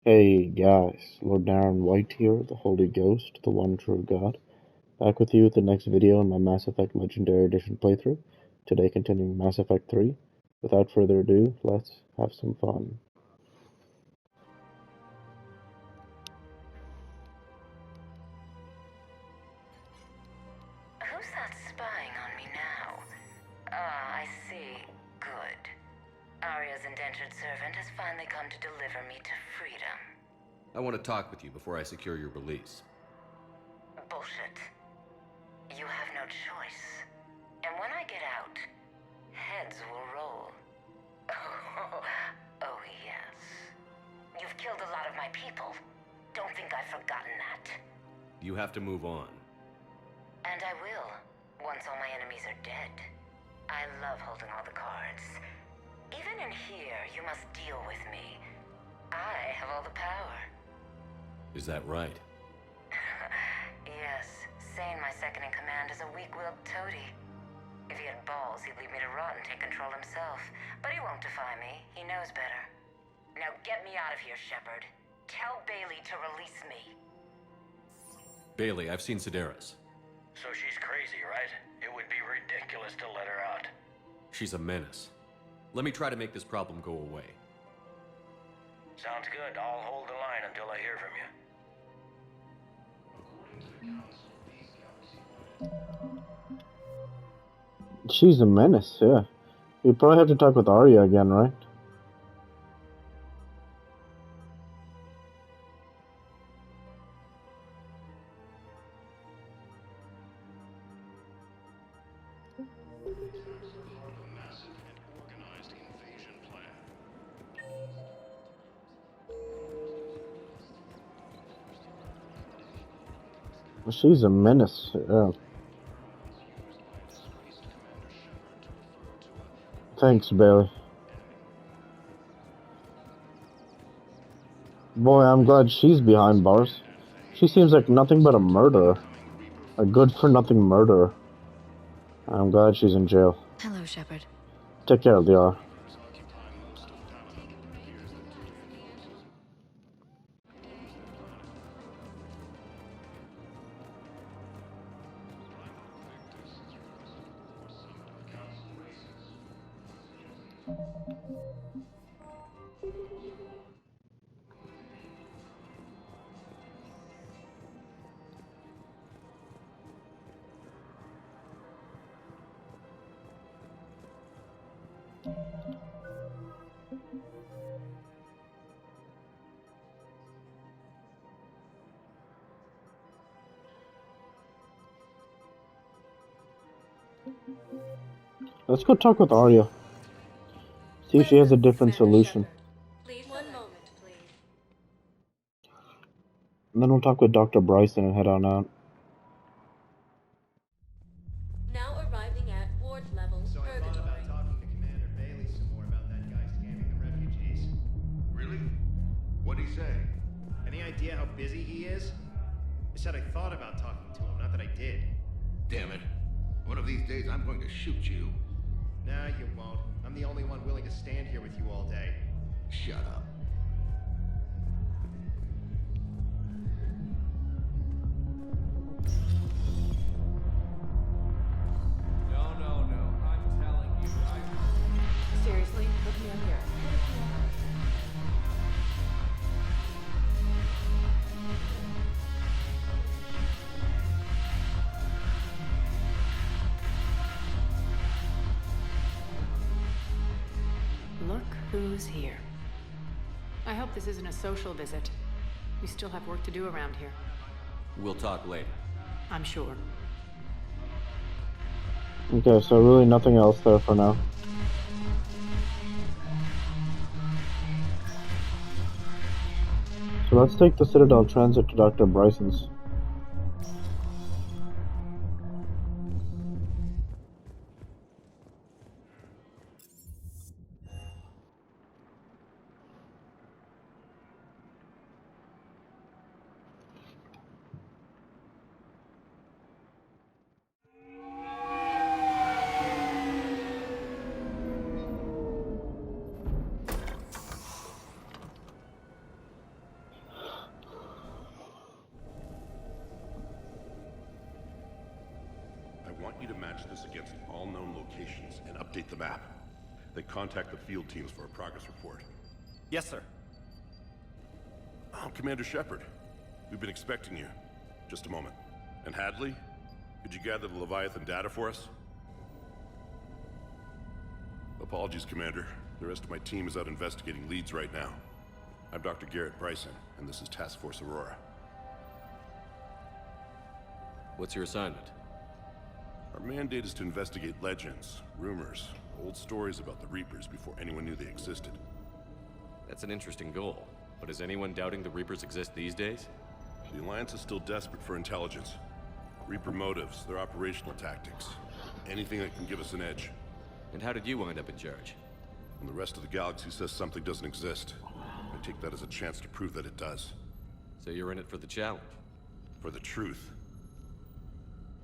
Hey guys, Lord Naren White here, the Holy Ghost, the one true God, back with you with the next video in my Mass Effect Legendary Edition playthrough, today continuing Mass Effect 3. Without further ado, let's have some fun. Who's that spying on me now? Ah, I see. Good. Arya's indentured servant has finally come to deliver me to freedom. I want to talk with you before I secure your release. Bullshit. You have no choice. And when I get out, heads will roll. Oh, yes. You've killed a lot of my people. Don't think I've forgotten that. You have to move on. And I will, once all my enemies are dead. I love holding all the cards. Even in here, you must deal with me. I have all the power. Is that right? Yes, Sane, my second in command, is a weak-willed toady. If he had balls, he'd leave me to rot and take control himself. But he won't defy me. He knows better. Now get me out of here, Shepard. Tell Bailey to release me. Bailey, I've seen Sedaris. So she's crazy, right? It would be ridiculous to let her out. She's a menace. Let me try to make this problem go away. Sounds good. I'll hold the line until I hear from you. She's a menace, yeah. You probably have to talk with Arya again, right? She's a menace, yeah. Thanks, Bailey. Boy, I'm glad she's behind bars. She seems like nothing but a murderer. A good-for-nothing murderer. I'm glad she's in jail. Hello, Shepard. Take care, Liara. Let's go talk with Arya. See if she has a different solution. Please, one moment, please. And then we'll talk with Dr. Bryson and head on out. Now arriving at ward level. So I thought about talking to Commander Bailey some more about that guy scamming the refugees. Really? What'd he say? Any idea how busy he is? I said I thought about talking to him, not that I did. Damn it. One of these days I'm going to shoot you. Nah, you won't. I'm the only one willing to stand here with you all day. Shut up. No. I'm telling you, Seriously, look me up here. Look who's here. I hope this isn't a social visit. We still have work to do around here. We'll talk later. I'm sure. Okay, so really nothing else there for now. So let's take the Citadel Transit to Dr. Bryson's. you to match this against all known locations and update the map. Then contact the field teams for a progress report. Yes, sir. Oh, Commander Shepard. We've been expecting you. Just a moment. And Hadley, could you gather the Leviathan data for us? Apologies, Commander. The rest of my team is out investigating leads right now. I'm Dr. Garrett Bryson, and this is Task Force Aurora. What's your assignment? Our mandate is to investigate legends, rumors, old stories about the Reapers before anyone knew they existed. That's an interesting goal. But is anyone doubting the Reapers exist these days? The Alliance is still desperate for intelligence. Reaper motives, their operational tactics. Anything that can give us an edge. And how did you wind up in charge? When the rest of the galaxy says something doesn't exist, I take that as a chance to prove that it does. So you're in it for the challenge? For the truth.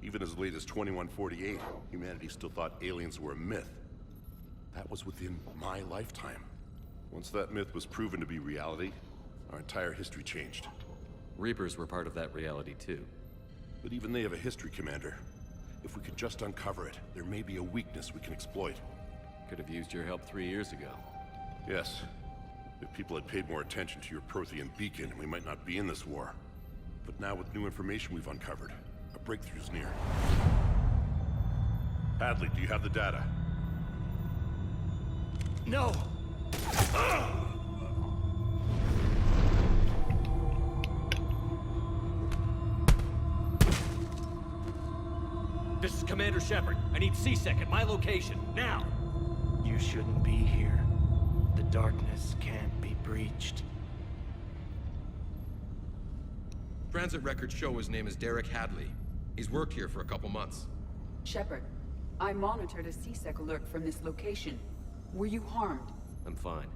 Even as late as 2148, humanity still thought aliens were a myth. That was within my lifetime. Once that myth was proven to be reality, our entire history changed. Reapers were part of that reality too. But even they have a history, Commander. If we could just uncover it, there may be a weakness we can exploit. Could have used your help 3 years ago. Yes. If people had paid more attention to your Prothean beacon, we might not be in this war. But now with new information we've uncovered, a breakthrough's near. Hadley, do you have the data? No! This is Commander Shepard. I need C-Sec at my location, now! You shouldn't be here. The darkness can't be breached. Transit records show his name is Derek Hadley. He's worked here for a couple months. Shepard, I monitored a C-Sec alert from this location. Were you harmed? I'm fine.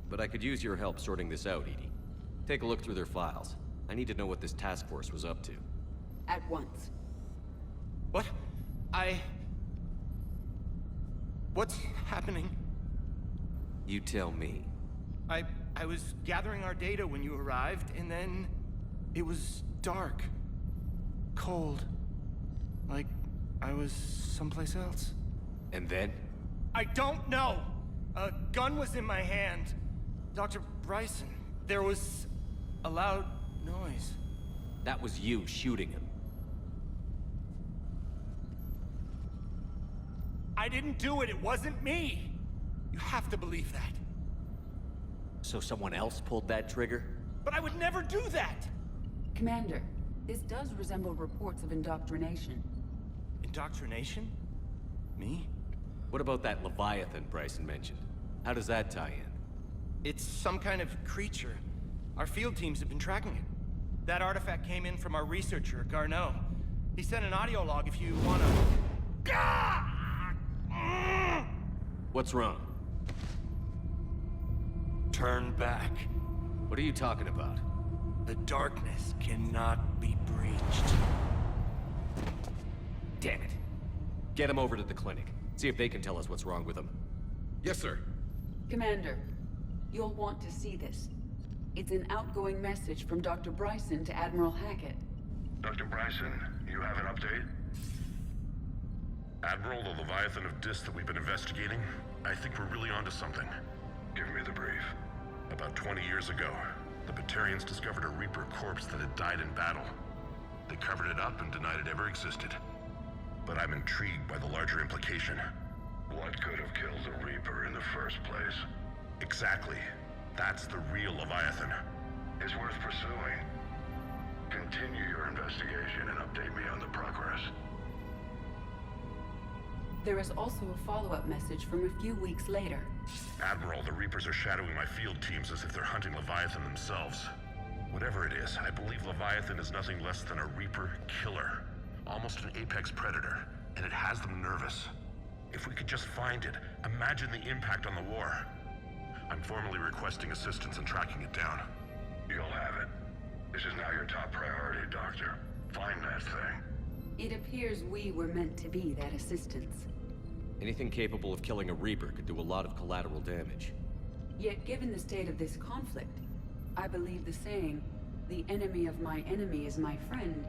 But I could use your help sorting this out, Edie. Take a look through their files. I need to know what this task force was up to. At once. What? What's happening? You tell me. I was gathering our data when you arrived, and then it was dark. Cold. Like I was someplace else. And then? I don't know! A gun was in my hand. Dr. Bryson, there was a loud noise. That was you shooting him. I didn't do it, it wasn't me! You have to believe that. So someone else pulled that trigger? But I would never do that! Commander, this does resemble reports of indoctrination. Indoctrination? Me? What about that Leviathan Bryson mentioned? How does that tie in? It's some kind of creature. Our field teams have been tracking it. That artifact came in from our researcher, Garneau. He sent an audio log if you wanna... What's wrong? Turn back. What are you talking about? The darkness cannot be breached. Damn it. Get him over to the clinic. See if they can tell us what's wrong with him. Yes, sir. Commander, you'll want to see this. It's an outgoing message from Dr. Bryson to Admiral Hackett. Dr. Bryson, you have an update? Admiral, the Leviathan of Dis that we've been investigating, I think we're really onto something. Give me the brief. About 20 years ago, the Batarians discovered a Reaper corpse that had died in battle. They covered it up and denied it ever existed. But I'm intrigued by the larger implication. What could have killed the Reaper in the first place? Exactly. That's the real Leviathan. It's worth pursuing. Continue your investigation and update me on the progress. There is also a follow-up message from a few weeks later. Admiral, the Reapers are shadowing my field teams as if they're hunting Leviathan themselves. Whatever it is, I believe Leviathan is nothing less than a Reaper killer. Almost an apex predator, and it has them nervous. If we could just find it, imagine the impact on the war. I'm formally requesting assistance in tracking it down. You'll have it. This is now your top priority, Doctor. Find that thing. It appears we were meant to be that assistance. Anything capable of killing a Reaper could do a lot of collateral damage. Yet given the state of this conflict, I believe the saying, "The enemy of my enemy is my friend,"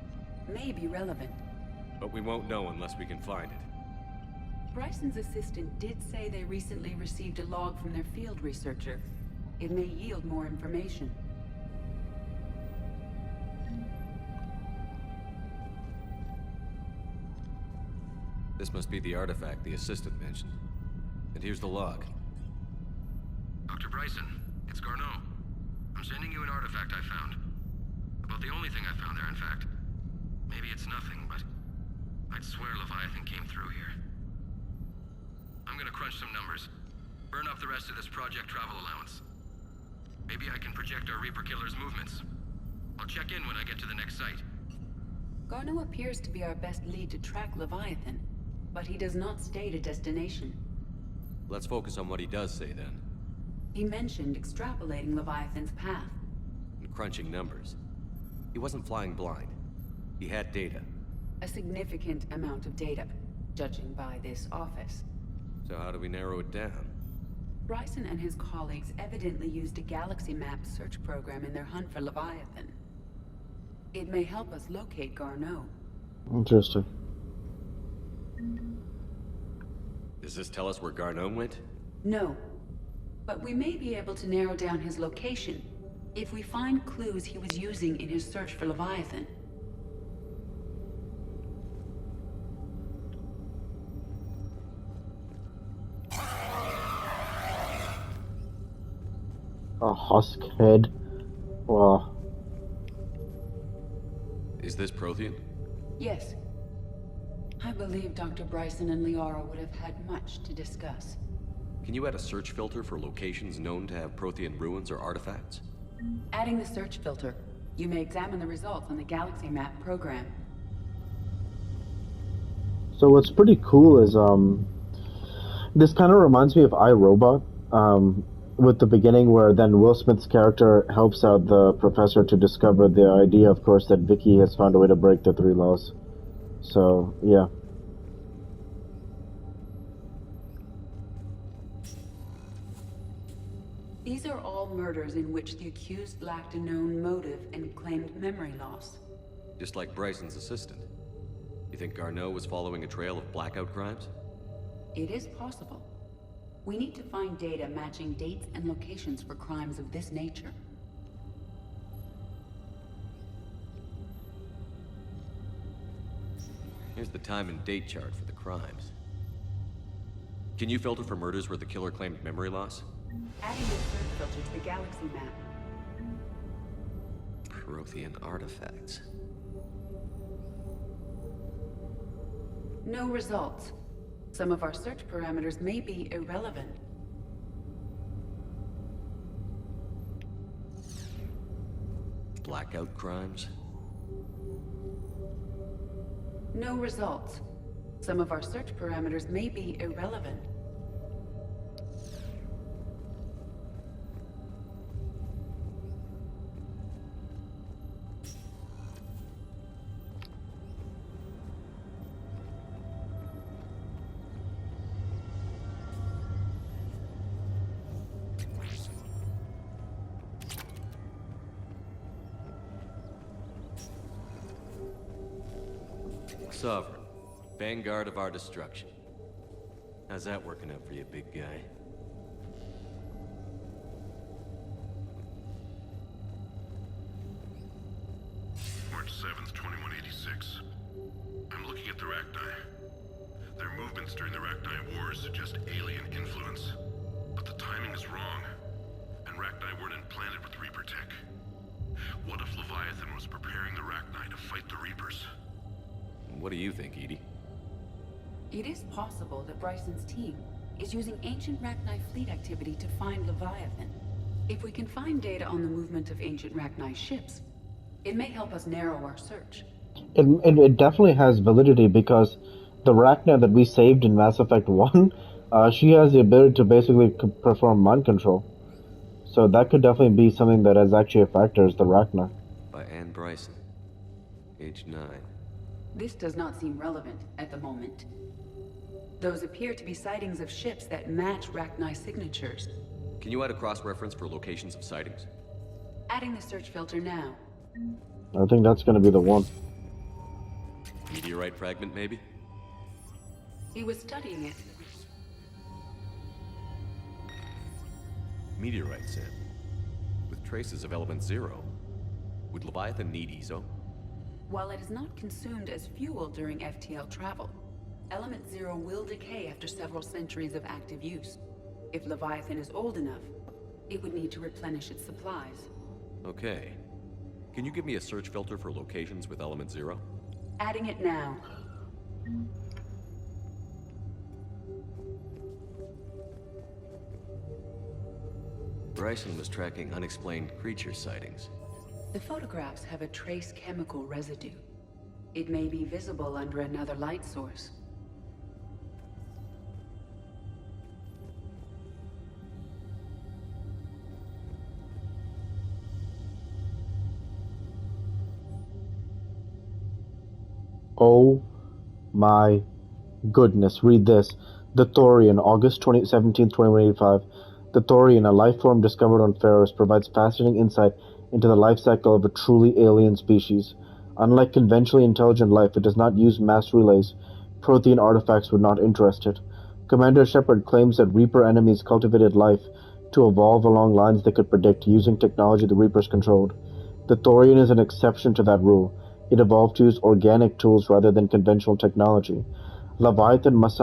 may be relevant. But we won't know unless we can find it. Bryson's assistant did say they recently received a log from their field researcher. It may yield more information. This must be the artifact the assistant mentioned. And here's the log. Dr. Bryson, it's Garneau. I'm sending you an artifact I found. About the only thing I found there, in fact. Maybe it's nothing, but I'd swear Leviathan came through here. I'm gonna crunch some numbers. Burn up the rest of this project travel allowance. Maybe I can project our Reaper Killer's movements. I'll check in when I get to the next site. Garneau appears to be our best lead to track Leviathan, but he does not state a destination. Let's focus on what he does say then. He mentioned extrapolating Leviathan's path. And crunching numbers. He wasn't flying blind. He had data. A significant amount of data, judging by this office. So how do we narrow it down? Bryson and his colleagues evidently used a galaxy map search program in their hunt for Leviathan. It may help us locate Garneau. Interesting. Does this tell us where Garneau went? No. But we may be able to narrow down his location if we find clues he was using in his search for Leviathan. A husk head. Wow. Is this Prothean? Yes. I believe Dr. Bryson and Liara would have had much to discuss. Can you add a search filter for locations known to have Prothean ruins or artifacts? Adding the search filter, you may examine the results on the galaxy map program. So what's pretty cool is this kind of reminds me of iRobot, with the beginning where then Will Smith's character helps out the professor to discover the idea, of course, that Vicky has found a way to break the 3 laws. So, yeah. These are all murders in which the accused lacked a known motive and claimed memory loss. Just like Bryson's assistant. You think Garneau was following a trail of blackout crimes? It is possible. We need to find data matching dates and locations for crimes of this nature. Here's the time and date chart for the crimes. Can you filter for murders where the killer claimed memory loss? Adding the search filter to the galaxy map. Prothean artifacts. No results. Some of our search parameters may be irrelevant. Blackout crimes? No results. Some of our search parameters may be irrelevant. Sovereign. Vanguard of our destruction. How's that working out for you, big guy? March 7th, 2186. I'm looking at the Rachni. Their movements during the Rachni Wars suggest alien influence. But the timing is wrong. And Rachni weren't implanted with Reaper tech. What if Leviathan was preparing the Rachni to fight the Reapers? What do you think, Edie? It is possible that Bryson's team is using ancient Rachni fleet activity to find Leviathan. If we can find data on the movement of ancient Rachni ships, it may help us narrow our search. It definitely has validity because the Rachni that we saved in Mass Effect 1, she has the ability to basically perform mind control. So that could definitely be something that is actually a factor, is the Rachni. By Anne Bryson. Age 9. This does not seem relevant at the moment. Those appear to be sightings of ships that match Rachni signatures. Can you add a cross-reference for locations of sightings? Adding the search filter now. I think that's going to be the one. Meteorite fragment, maybe? He was studying it. Meteorite sample. With traces of element zero. Would Leviathan need EZO? While it is not consumed as fuel during FTL travel, element zero will decay after several centuries of active use. If Leviathan is old enough, it would need to replenish its supplies. Okay. Can you give me a search filter for locations with element zero? Adding it now. Bryson was tracking unexplained creature sightings. The photographs have a trace chemical residue. It may be visible under another light source. Oh my goodness, read this. The Thorian, August 17, 2185. The Thorian, a life form discovered on Pharos, provides fascinating insight into the life cycle of a truly alien species. Unlike conventionally intelligent life, it does not use mass relays. Prothean artifacts would not interest it. Commander Shepard claims that Reaper enemies cultivated life to evolve along lines they could predict using technology the Reapers controlled. The Thorian is an exception to that rule. It evolved to use organic tools rather than conventional technology. Leviathan must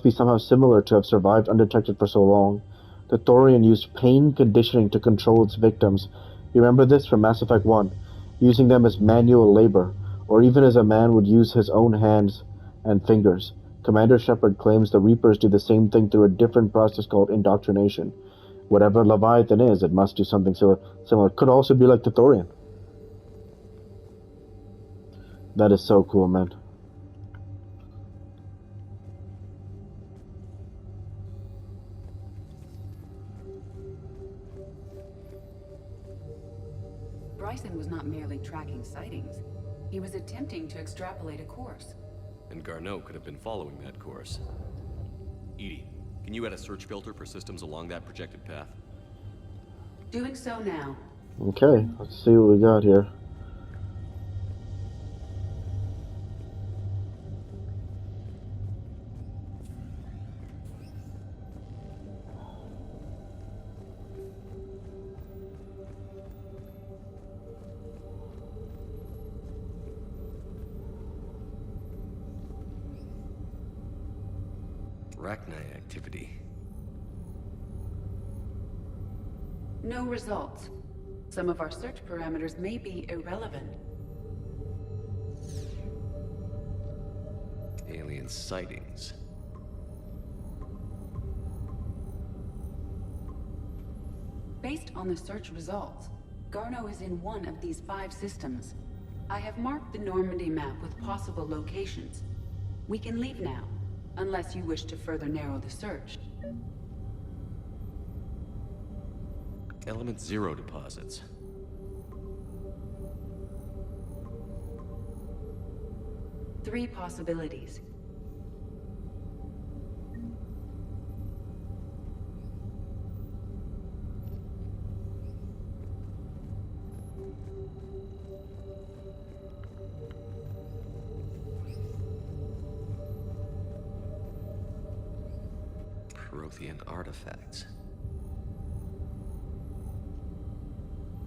be somehow similar to have survived undetected for so long. The Thorian used pain conditioning to control its victims. You remember this from Mass Effect 1, using them as manual labor, or even as a man would use his own hands and fingers. Commander Shepard claims the Reapers do the same thing through a different process called indoctrination. Whatever Leviathan is, it must do something similar. Could also be like the Thorian. That is so cool, man. Bryson was not merely tracking sightings. He was attempting to extrapolate a course. And Garneau could have been following that course. EDI, can you add a search filter for systems along that projected path? Doing so now. Okay, let's see what we got here. Arachnite activity. No results. Some of our search parameters may be irrelevant. Alien sightings. Based on the search results, Garneau is in one of these 5 systems. I have marked the Normandy map with possible locations. We can leave now, unless you wish to further narrow the search. Element zero deposits. Three possibilities. Prothean artifacts.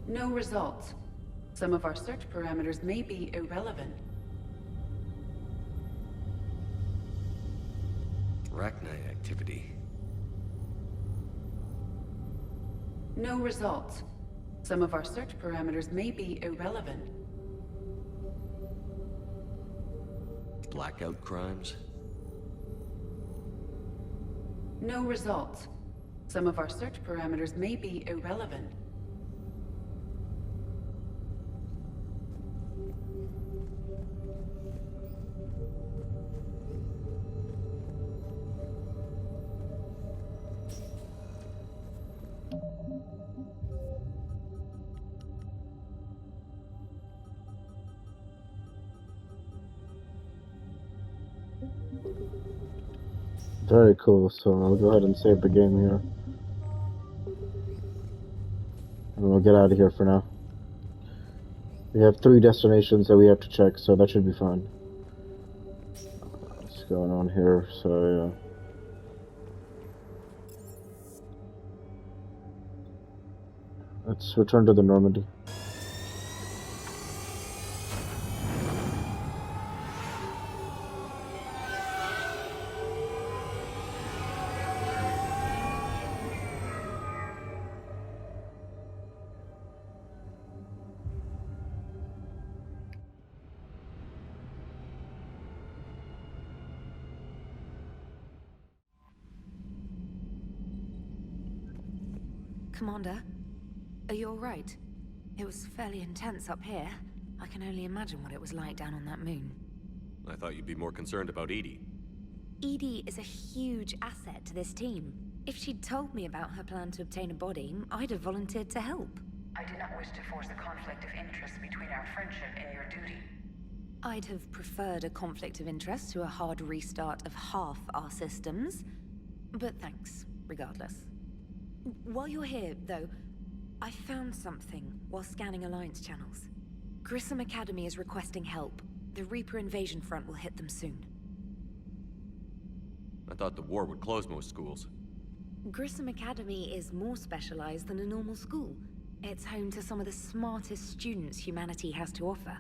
No results. Some of our search parameters may be irrelevant. Arachnite activity. No results. Some of our search parameters may be irrelevant. Blackout crimes. No results. Some of our search parameters may be irrelevant. Very cool, so I'll go ahead and save the game here. And we'll get out of here for now. We have 3 destinations that we have to check, so that should be fine. going on here, so let's return to the Normandy. Commander, are you alright? It was fairly intense up here. I can only imagine what it was like down on that moon. I thought you'd be more concerned about Edie. Edie is a huge asset to this team. If she'd told me about her plan to obtain a body, I'd have volunteered to help. I do not wish to force a conflict of interest between our friendship and your duty. I'd have preferred a conflict of interest to a hard restart of half our systems. But thanks, regardless. While you're here, though, I found something while scanning Alliance channels. Grissom Academy is requesting help. The Reaper invasion front will hit them soon. I thought the war would close most schools. Grissom Academy is more specialized than a normal school. It's home to some of the smartest students humanity has to offer.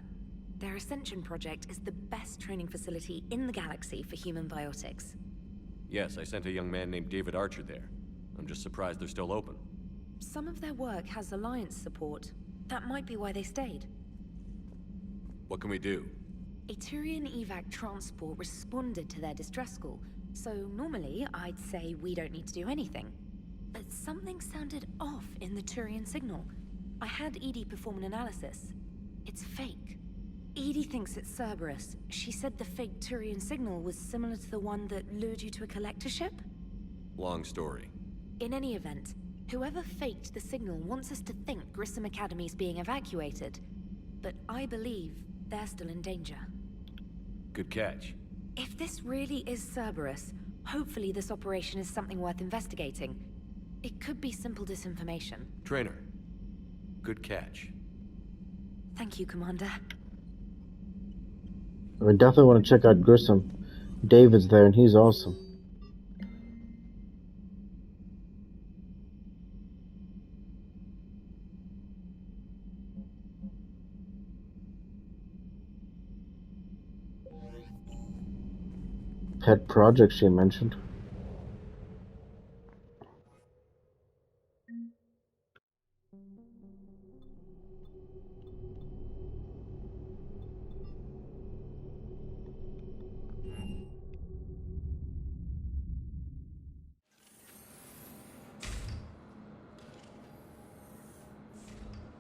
Their Ascension project is the best training facility in the galaxy for human biotics. Yes, I sent a young man named David Archer there. I'm just surprised they're still open. Some of their work has Alliance support. That might be why they stayed. What can we do? A Turian evac transport responded to their distress call, so normally I'd say we don't need to do anything. But something sounded off in the Turian signal. I had Edie perform an analysis. It's fake. Edie thinks it's Cerberus. She said the fake Turian signal was similar to the one that lured you to a collector ship? Long story. In any event, whoever faked the signal wants us to think Grissom Academy's being evacuated. But I believe they're still in danger. Good catch. If this really is Cerberus, hopefully this operation is something worth investigating. It could be simple disinformation. Trainer, good catch. Thank you, Commander. I definitely want to check out Grissom. David's there and he's awesome. Pet project she mentioned.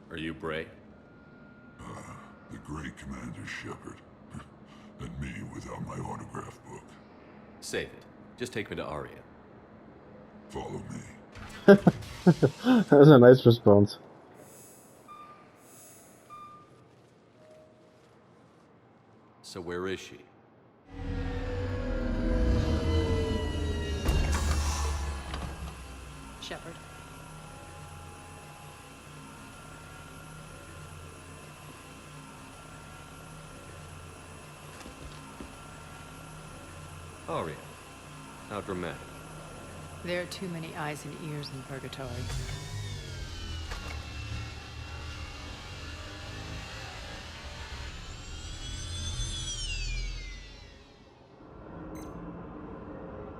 Are you Bray? The great Commander Shepard. And me without my autograph book. Save it. Just take me to Aria. Follow me. That was a nice response. So where is she? Shepard. Aria. How dramatic. There are too many eyes and ears in Purgatory.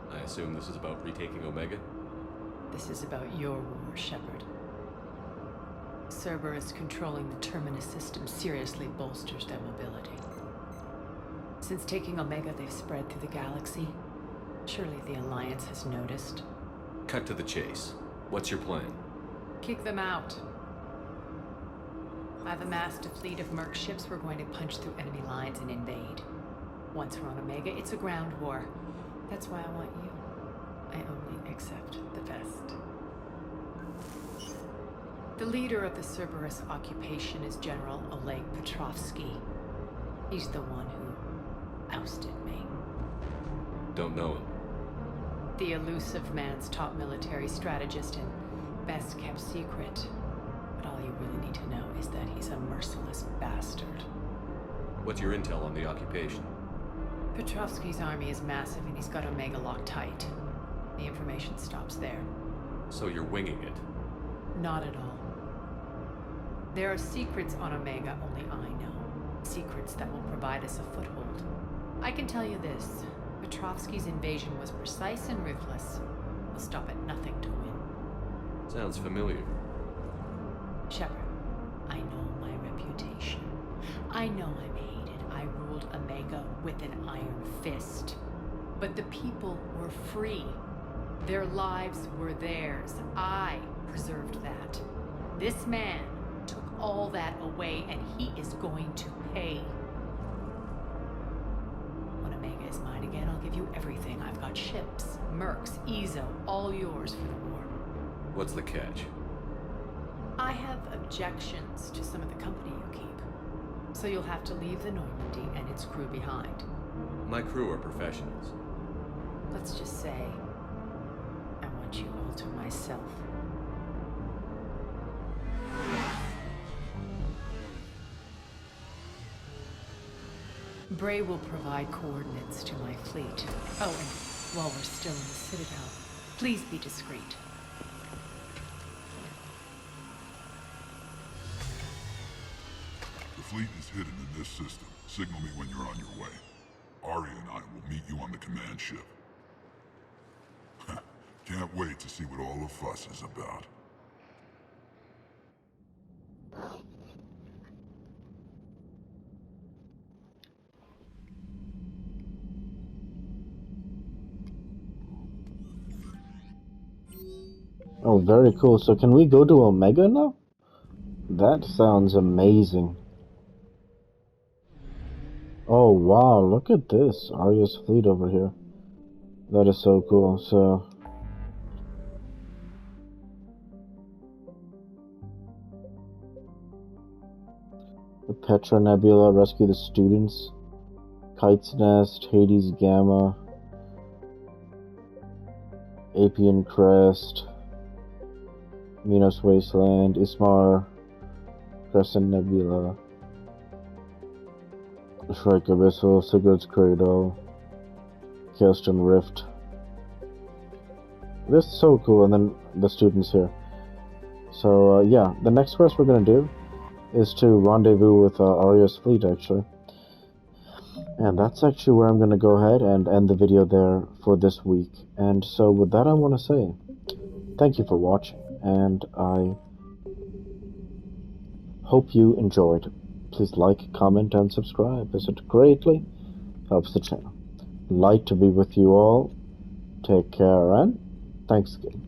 I assume this is about retaking Omega? This is about your war, Shepard. Cerberus controlling the Terminus system seriously bolsters their mobility. Since taking Omega, they've spread through the galaxy. Surely the Alliance has noticed. Cut to the chase. What's your plan? Kick them out. I've amassed a fleet of merc ships. We're going to punch through enemy lines and invade. Once we're on Omega, it's a ground war. That's why I want you. I only accept the best. The leader of the Cerberus occupation is General Oleg Petrovsky. He's the one who ousted me. Don't know him. The elusive man's top military strategist and best kept secret. But all you really need to know is that he's a merciless bastard. What's your intel on the occupation? Petrovsky's army is massive and he's got Omega locked tight. The information stops there. So you're winging it? Not at all. There are secrets on Omega only I know. Secrets that will provide us a foothold. I can tell you this. Petrovsky's invasion was precise and ruthless. We'll stop at nothing to win. Sounds familiar. Shepard, I know my reputation. I know I'm hated. I ruled Omega with an iron fist. But the people were free. Their lives were theirs. I preserved that. This man took all that away, and he is going to pay. When Omega is mine again, I'll give you everything. I've got ships, mercs, Ezo, all yours for the war. What's the catch? I have objections to some of the company you keep. So you'll have to leave the Normandy and its crew behind. My crew are professionals. Let's just say, I want you all to myself. Bray will provide coordinates to my fleet. Oh, and while we're still in the Citadel, please be discreet. The fleet is hidden in this system. Signal me when you're on your way. Arya and I will meet you on the command ship. Can't wait to see what all the fuss is about. Oh, very cool. So can we go to Omega now? That sounds amazing. Oh wow, look at this. Arya's fleet over here. That is so cool. So the Petra Nebula, rescue the students. Kite's Nest, Hades Gamma, Apian Crest, Minos Wasteland, Ismar, Crescent Nebula, Shrike Abyssal, Sigurd's Cradle, Chaosstone Rift. This is so cool, and then the students here. So yeah, the next quest we're gonna do is to rendezvous with Arya's fleet, actually. And that's actually where I'm gonna go ahead and end the video there for this week. And so with that, I want to say thank you for watching, and I hope you enjoyed. Please like, comment, and subscribe, as it greatly helps the channel. Light to be with you all. Take care, and thanks again.